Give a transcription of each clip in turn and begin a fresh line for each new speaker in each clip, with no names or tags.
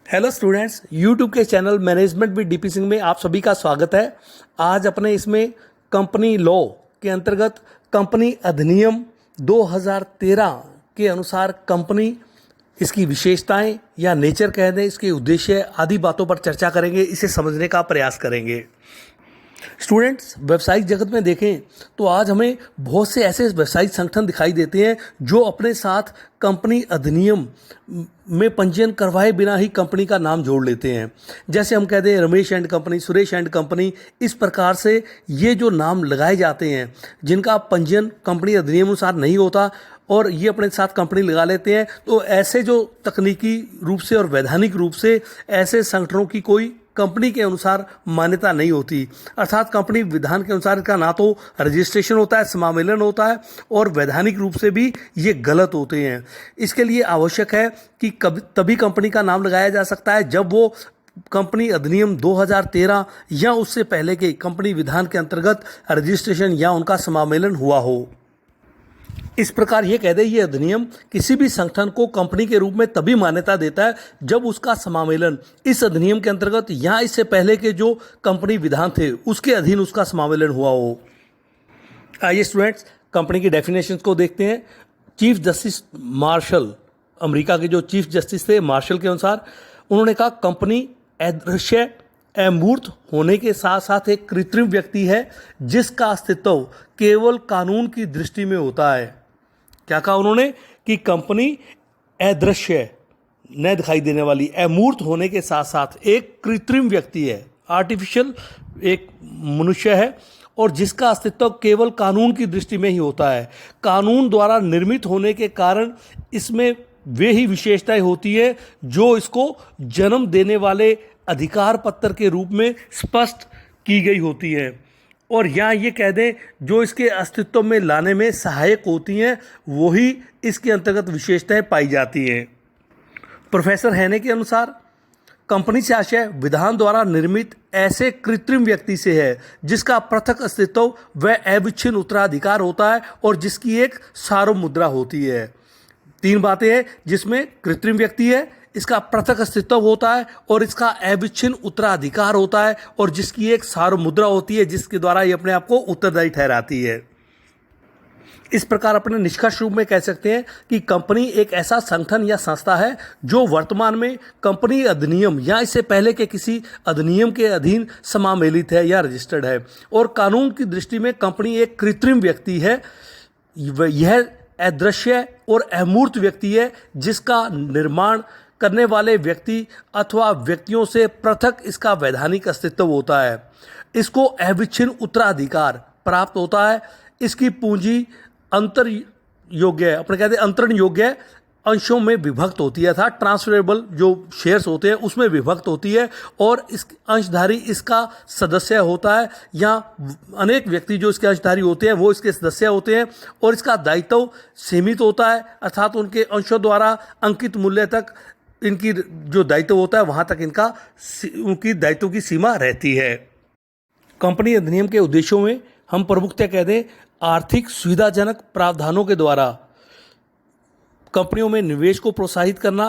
Hello students, YouTube के channel management with DP Singh में आप सभी का स्वागत है। आज अपने इसमें कंपनी लॉ के अंतर्गत कंपनी अधिनियम 2013 के अनुसार कंपनी, इसकी विशेषताएं या नेचर कह दें, इसके उद्देश्य आदि बातों पर चर्चा करेंगे। इसे समझने का प्रयास करेंगे। स्टूडेंट्स, व्यवसायिक जगत में देखें तो आज हमें बहुत से ऐसे व्यवसायिक संगठन दिखाई देते हैं जो अपने साथ कंपनी अधिनियम में पंजीयन करवाए बिना ही कंपनी का नाम जोड़ लेते हैं। जैसे हम कहते हैं Ramesh and company, Suresh and company. इस प्रकार से ये जो नाम लगाए जाते हैं जिनका पंजीयन कंपनी अधिनियम अनुसार नहीं होता और ये अपने साथ कंपनी लगा लेते हैं, तो ऐसे जो तकनीकी रूप से और वैधानिक रूप से ऐसे संगठनों की कोई कंपनी के अनुसार मान्यता नहीं होती। अर्थात कंपनी विधान के अनुसार इसका ना तो रजिस्ट्रेशन होता है, समामेलन होता है और वैधानिक रूप से भी ये गलत होते हैं। इसके लिए आवश्यक है कि तभी कंपनी का नाम लगाया जा सकता है जब वो कंपनी अधिनियम 2013 या उससे पहले के कंपनी विधान के अंतर्गत रजिस्ट्रेशन या उनका समामेलन हुआ हो। इस प्रकार ये कह दे, ये अधिनियम किसी भी संगठन को कंपनी के रूप में तभी मान्यता देता है जब उसका समामेलन इस अधिनियम के अंतर्गत या इससे पहले के जो कंपनी विधान थे उसके अधीन उसका समामेलन हुआ हो। आइए स्टूडेंट्स, कंपनी की डेफिनेशंस को देखते हैं। चीफ जस्टिस मार्शल, अमेरिका के जो चीफ जस्टिस थे मार्शल के अनुसार, उन्होंने कहा कंपनी अदृश्य अमूर्त होने के साथ साथ एक कृत्रिम व्यक्ति है जिसका अस्तित्व केवल कानून की दृष्टि में होता है। क्या कहा उन्होंने कि कंपनी अदृश्य, न दिखाई देने वाली, अमूर्त होने के साथ साथ एक कृत्रिम व्यक्ति है, आर्टिफिशियल एक मनुष्य है और जिसका अस्तित्व केवल कानून की दृष्टि में ही होता है। कानून द्वारा निर्मित होने के कारण इसमें वे ही विशेषताएं होती है जो इसको जन्म देने वाले अधिकार पत्र के रूप में स्पष्ट की गई होती है और यहाँ ये कह दें जो इसके अस्तित्व में लाने में सहायक होती हैं वही इसके अंतर्गत विशेषताएं पाई जाती हैं। प्रोफेसर हैने के अनुसार कंपनी से आशय विधान द्वारा निर्मित ऐसे कृत्रिम व्यक्ति से है जिसका पृथक अस्तित्व व अविच्छिन्न उत्तराधिकार होता है और जिसकी एक सार्वभौम मुद्रा होती है। तीन बातें हैं जिसमें कृत्रिम व्यक्ति है, इसका पृथक अस्तित्व होता है और इसका अविच्छिन्न उत्तराधिकार होता है और जिसकी एक सार्वभौम मुद्रा होती है जिसके द्वारा ये अपने आप को उत्तरदायी ठहराती है। इस प्रकार अपने निष्कर्ष रूप में कह सकते हैं कि कंपनी एक ऐसा संगठन या संस्था है जो वर्तमान में कंपनी अधिनियम या इससे पहले के किसी अधिनियम के अधीन समामेलित है या रजिस्टर्ड है और कानून की दृष्टि में कंपनी एक कृत्रिम व्यक्ति है। यह अदृश्य और अमूर्त व्यक्ति है जिसका निर्माण करने वाले व्यक्ति अथवा व्यक्तियों से पृथक इसका वैधानिक अस्तित्व होता है। इसको अविच्छिन्न उत्तराधिकार प्राप्त होता है। इसकी पूंजी अंतर योग्य है, अपने कहते हैं अंतरण योग्य अंशों में विभक्त होती है, अर्थात ट्रांसफरेबल जो शेयर्स होते हैं उसमें विभक्त होती है और इस अंशधारी इसका सदस्य होता है या अनेक व्यक्ति जो इसके अंशधारी होते हैं वो इसके सदस्य होते हैं और इसका दायित्व सीमित होता है, अर्थात उनके अंशों द्वारा अंकित मूल्य तक इनकी जो दायित्व होता है वहाँ तक इनका उनकी दायित्व की सीमा रहती है। कंपनी अधिनियम के उद्देश्यों में हम प्रमुखतः कह दें आर्थिक सुविधाजनक प्रावधानों के द्वारा कंपनियों में निवेश को प्रोत्साहित करना,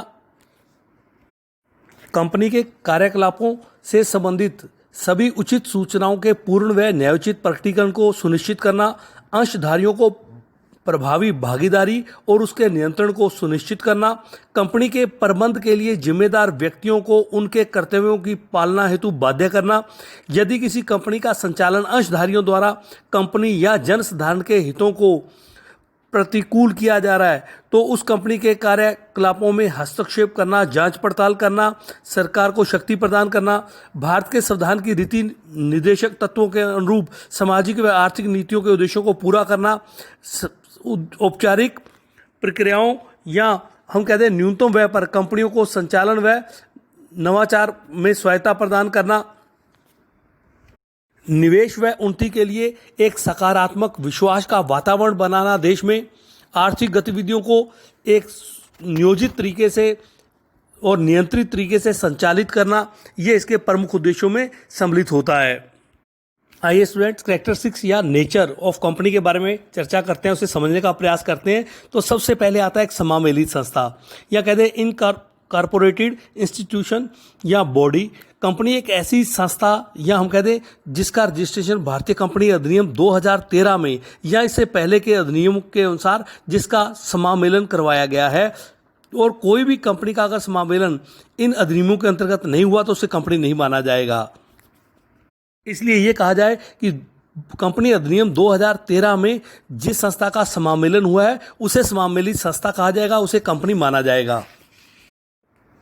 कंपनी के कार्यकलापों से संबंधित सभी उचित सूचनाओं के पूर्ण व न्यायोचित प्रकटीकरण को सुनिश्चित करना, अंशधारियों को प्रभावी भागीदारी और उसके नियंत्रण को सुनिश्चित करना, कंपनी के प्रबंध के लिए जिम्मेदार व्यक्तियों को उनके कर्तव्यों की पालना हेतु बाध्य करना, यदि किसी कंपनी का संचालन अंशधारियों द्वारा कंपनी या जनसाधारण के हितों को प्रतिकूल किया जा रहा है तो उस कंपनी के कार्यकलापों में हस्तक्षेप करना, जांच पड़ताल करना, सरकार को शक्ति प्रदान करना, भारत के संविधान की रीति निर्देशक तत्वों के अनुरूप सामाजिक व आर्थिक नीतियों के उद्देश्यों को पूरा करना, औपचारिक प्रक्रियाओं या हम कहते हैं न्यूनतम व्यय पर कंपनियों को संचालन व नवाचार में स्वायत्ता प्रदान करना, निवेश व उन्नति के लिए एक सकारात्मक विश्वास का वातावरण बनाना, देश में आर्थिक गतिविधियों को एक नियोजित तरीके से और नियंत्रित तरीके से संचालित करना, ये इसके प्रमुख उद्देश्यों में सम्मिलित होता है। आइए स्टूडेंट्स, कैरेक्टरिस्टिक्स या नेचर ऑफ कंपनी के बारे में चर्चा करते हैं, उसे समझने का प्रयास करते हैं। तो सबसे पहले आता है एक समामेलित संस्था या कहते हैं कारपोरेटेड इंस्टीट्यूशन या बॉडी। कंपनी एक ऐसी संस्था या हम कह दें जिसका रजिस्ट्रेशन भारतीय कंपनी अधिनियम 2013 में या इससे पहले के अधिनियम के अनुसार जिसका समामेलन करवाया गया है, और कोई भी कंपनी का अगर समामेलन इन अधिनियमों के अंतर्गत नहीं हुआ तो उसे कंपनी नहीं माना जाएगा। इसलिए ये कहा जाए कि कंपनी अधिनियम 2013 में जिस संस्था का समामेलन हुआ है उसे समामेलित संस्था कहा जाएगा, उसे कंपनी माना जाएगा।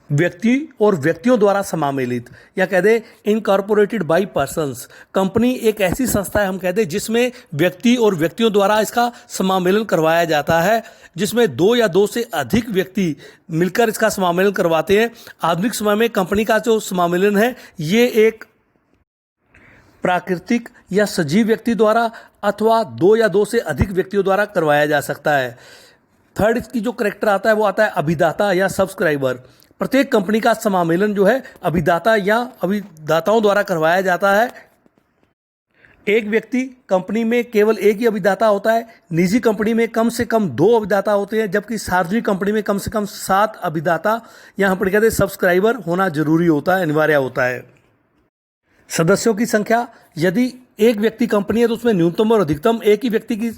व्यक्ति और व्यक्तियों द्वारा समामेलित या कह दे इनकॉर्पोरेटेड बाय पर्सन्स, कंपनी एक ऐसी संस्था है हम कह दे जिसमें व्यक्ति और व्यक्तियों द्वारा इसका समामेलन करवाया जाता है, जिसमें 2 या 2 से अधिक व्यक्ति मिलकर इसका समामेलन करवाते हैं। आधुनिक समय में कंपनी का जो समामेलन है ये एक प्राकृतिक या सजीव व्यक्ति द्वारा अथवा 2 या 2 से अधिक व्यक्तियों द्वारा करवाया जा सकता है। थर्ड इसकी जो करेक्टर आता है वो आता है अभिदाता या सब्सक्राइबर। प्रत्येक कंपनी का समामेलन जो है अभिदाता या अभिदाताओं द्वारा करवाया जाता है। एक व्यक्ति कंपनी में केवल एक ही अभिदाता होता है, निजी कंपनी में कम से कम 2 अभिदाता होते हैं, जबकि सार्वजनिक कंपनी में कम से कम 7 अभिदाता या हम कहते हैं सब्सक्राइबर होना जरूरी होता है, अनिवार्य होता है। सदस्यों की संख्या, यदि एक व्यक्ति कंपनी है तो उसमें न्यूनतम और अधिकतम एक ही व्यक्ति की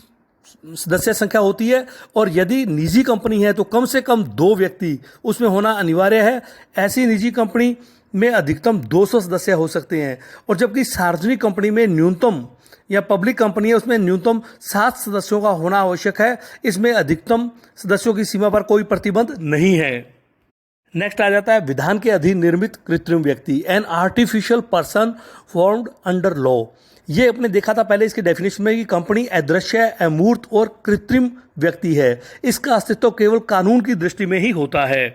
सदस्य संख्या होती है, और यदि निजी कंपनी है तो कम से कम 2 व्यक्ति उसमें होना अनिवार्य है। ऐसी निजी कंपनी में अधिकतम 200 सदस्य हो सकते हैं, और जबकि सार्वजनिक कंपनी में न्यूनतम या पब्लिक कंपनी है उसमें न्यूनतम 7 सदस्यों का होना आवश्यक है। इसमें अधिकतम सदस्यों की सीमा पर कोई प्रतिबंध नहीं है। नेक्स्ट आ जाता है विधान के अधीन निर्मित कृत्रिम व्यक्ति, an artificial person formed under law. ये अपने देखा था पहले इसके डेफिनेशन में कि कंपनी अदृश्य, अमूर्त और कृत्रिम व्यक्ति है। इसका अस्तित्व केवल कानून की दृष्टि में ही होता है।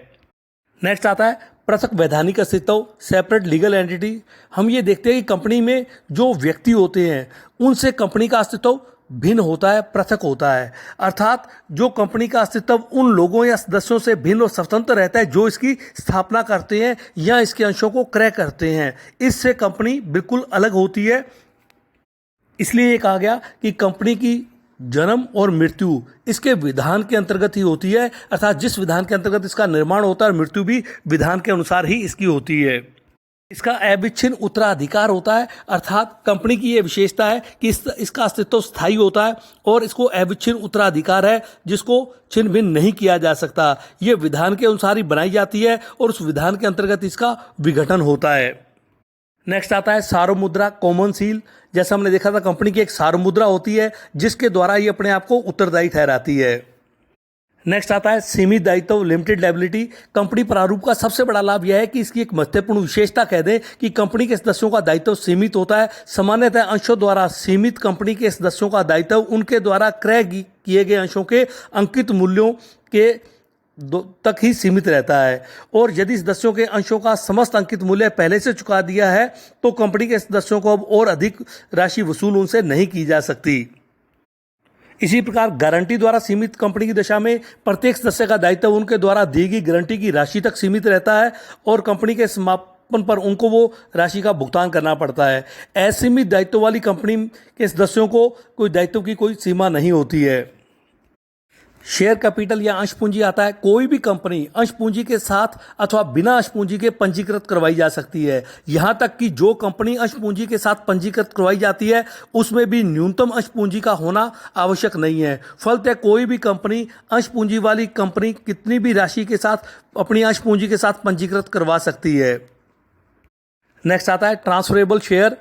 नेक्स्ट आता है पृथक वैधानिक अस्तित्व, सेपरेट लीगल एंटिटी। हम ये देखते हैं कि कंपनी में जो व्यक्ति होते हैं उनसे कंपनी का अस्तित्व भिन्न होता है, पृथक होता है। अर्थात जो कंपनी का अस्तित्व उन लोगों या सदस्यों से भिन्न और स्वतंत्र रहता है जो इसकी स्थापना करते हैं या इसके अंशों को क्रय करते हैं। इससे कंपनी बिल्कुल अलग होती है। इसलिए ये कहा गया कि कंपनी की जन्म और मृत्यु इसके विधान के अंतर्गत ही होती है, अर्थात जिस विधान के अंतर्गत इसका निर्माण होता है मृत्यु भी विधान के अनुसार ही इसकी होती है। इसका अविच्छिन्न उत्तराधिकार होता है, अर्थात कंपनी की यह विशेषता है कि इसका अस्तित्व स्थायी होता है और इसको अविच्छिन्न उत्तराधिकार है जिसको छिन्न भिन्न नहीं किया जा सकता। यह विधान के अनुसार ही बनाई जाती है और उस विधान के अंतर्गत इसका विघटन होता है। नेक्स्ट आता है सार्वमुद्रा, कॉमन सील। जैसा हमने देखा था कंपनी की एक सार्वमुद्रा होती है जिसके द्वारा ये अपने आप को उत्तरदायी ठहराती है। नेक्स्ट आता है सीमित दायित्व, लिमिटेड लायबिलिटी। कंपनी प्रारूप का सबसे बड़ा लाभ यह है कि इसकी एक महत्वपूर्ण विशेषता कह दें कि कंपनी के सदस्यों का दायित्व सीमित होता है। सामान्यतः अंशों द्वारा सीमित कंपनी के सदस्यों का दायित्व उनके द्वारा क्रय किए गए अंशों के अंकित मूल्यों के तक ही सीमित रहता है, और यदि सदस्यों के अंशों का समस्त अंकित मूल्य पहले से चुका दिया है तो कंपनी के सदस्यों को अब और अधिक राशि वसूल उनसे नहीं की जा सकती। इसी प्रकार गारंटी द्वारा सीमित कंपनी की दशा में प्रत्येक सदस्य का दायित्व उनके द्वारा दी गई गारंटी की राशि तक सीमित रहता है और कंपनी के समापन पर उनको वो राशि का भुगतान करना पड़ता है। असीमित दायित्व वाली कंपनी के सदस्यों को कोई दायित्व की कोई सीमा नहीं होती है। शेयर कैपिटल या अंश पूंजी आता है। कोई भी कंपनी अंश पूंजी के साथ अथवा बिना अंश पूंजी के पंजीकृत करवाई जा सकती है। यहां तक कि जो कंपनी अंश पूंजी के साथ पंजीकृत करवाई जाती है उसमें भी न्यूनतम अंश पूंजी का होना आवश्यक नहीं है। फलतः कोई भी कंपनी अंश पूंजी वाली कंपनी कितनी भी राशि के साथ अपनी अंश पूंजी के साथ पंजीकृत करवा सकती है। नेक्स्ट आता है ट्रांसफरेबल शेयर,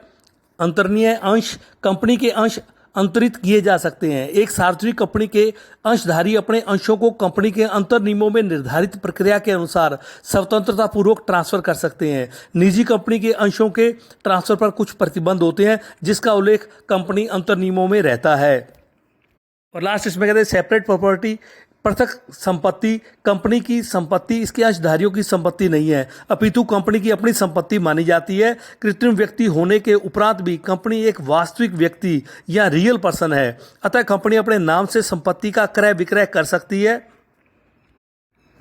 अंतरणीय अंश। कंपनी के अंश अंतरित किए जा सकते हैं। एक सार्वजनिक कंपनी के अंशधारी अपने अंशों को कंपनी के अंतर नियमों में निर्धारित प्रक्रिया के अनुसार स्वतंत्रता पूर्वक ट्रांसफर कर सकते हैं। निजी कंपनी के अंशों के ट्रांसफर पर कुछ प्रतिबंध होते हैं जिसका उल्लेख कंपनी अंतर नियमों में रहता है। और लास्ट इसमें कहते हैं सेपरेट प्रॉपर्टी, पृथक संपत्ति। कंपनी की संपत्ति इसके अंशधारियों की संपत्ति नहीं है, अपितु कंपनी की अपनी संपत्ति मानी जाती है। कृत्रिम व्यक्ति होने के उपरांत भी कंपनी एक वास्तविक व्यक्ति या रियल पर्सन है, अतः कंपनी अपने नाम से संपत्ति का क्रय विक्रय कर सकती है,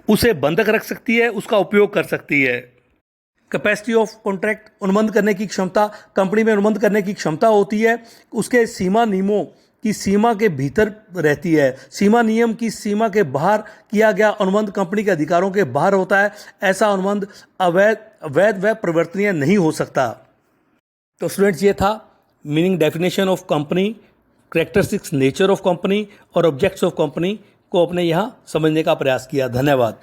उसे बंधक रख सकती है, उसका उपयोग कर सकती है। कैपेसिटी ऑफ कॉन्ट्रैक्ट, अनुबंध करने की क्षमता। कंपनी में अनुबंध करने की क्षमता होती है। उसके सीमा नियमों की सीमा के भीतर रहती है। सीमा नियम की सीमा के बाहर किया गया अनुबंध कंपनी के अधिकारों के बाहर होता है। ऐसा अनुबंध अवैध व परिवर्तनीय नहीं हो सकता। तो स्टूडेंट्स, ये था meaning, definition of company, characteristics, nature of company और ऑब्जेक्ट्स ऑफ कंपनी को अपने यहाँ समझने का प्रयास किया। धन्यवाद।